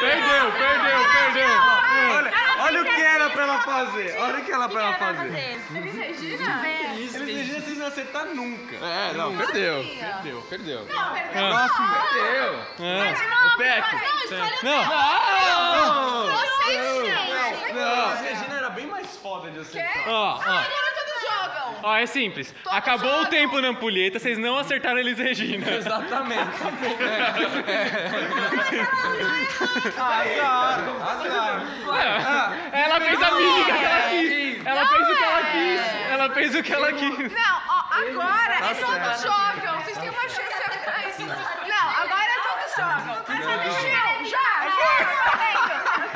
Perdeu. Olha o que era pra ela fazer. Olha o que era pra ela fazer. Elis Regina? Elis Regina vocês não acertaram nunca. É, não, perdeu. Não, perdeu. Perdeu. Mas de novo, O Peck. Não. Vocês, gente. Elis Regina era bem mais foda de acertar. Agora todos jogam. Ó, é simples. Acabou o tempo na ampulheta, vocês não acertaram a Elis Regina. Exatamente. Ela fez a mímica que ela quis. Ela fez o que ela quis. Não, ó, agora todos jogam. Vocês têm uma chance a mais. Não, agora todos jogam. Já.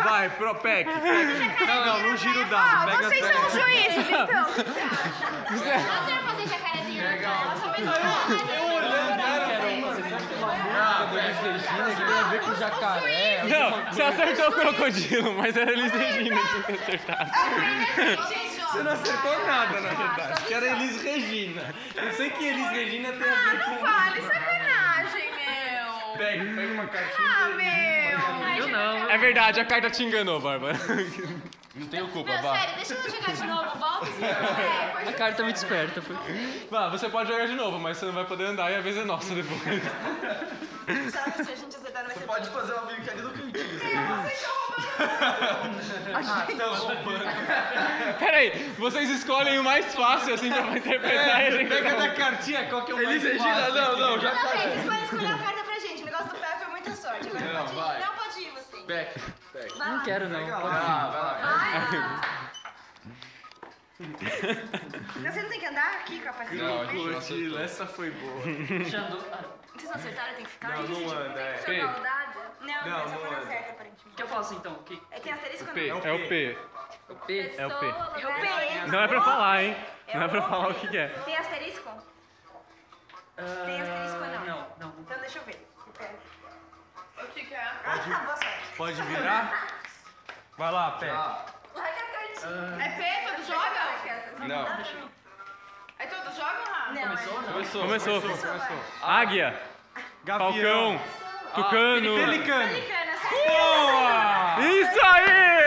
Vai, pro Peck. Não gira o dado. Pega Vocês são os juízes, então. Você vai fazer jacarezinho? Regina que tem a ver com jacaré. Não, você acertou o crocodilo, mas era Elis Regina que tinha acertado. Você não acertou nada, na verdade. Que era Elis Regina. Eu sei que Elis Regina tem a ver com... Vale, sacanagem, meu. Pega uma cartinha. Meu. Eu não. É verdade, a carta te enganou, Bárbara. Não tenho culpa, Meu, vá. sério, deixa eu jogar de novo. Volta e A carta é muito esperta. Vá, você pode jogar de novo, mas você não vai poder andar e a vez é nossa depois. Sabe que se a gente acertar vai ser Pode fazer uma brincadeira do cantinho. Vocês estão roubando. Peraí, vocês escolhem o mais fácil assim pra interpretar e a gente Pega da cartinha, qual que é o mais Elis Regina, fácil? não, já Vocês podem escolher a carta pra gente. O negócio do pé foi muita sorte. Agora Não, pode ir. vai. Não pode ir, você. Peck. Não quero, não. Vai lá. Você não tem que andar aqui, capacidade? Crocodilo, essa foi boa. Vocês não acertaram, tem que ficar Não, aí. não anda, Tem é. que ser maldade. Não, Não, essa foi não na anda. certa, aparentemente. O que eu faço então? O que? Tem asterisco ou P, não? é o P. O P? É o P. É o P. Não é pra falar, hein? Não é pra falar o que é. Tem asterisco? Tem asterisco ou não? Não. Então deixa eu ver. O que que é? Boa sorte. Pode virar? Vai lá, Peck. Larga a cartinha. É P? Todos jogam? Não. É todos jogam, Rafa? Não, Começou. Começou. Águia, Gavião. falcão, tucano. Pelicano. Pelicana, certo? Boa! Isso aí!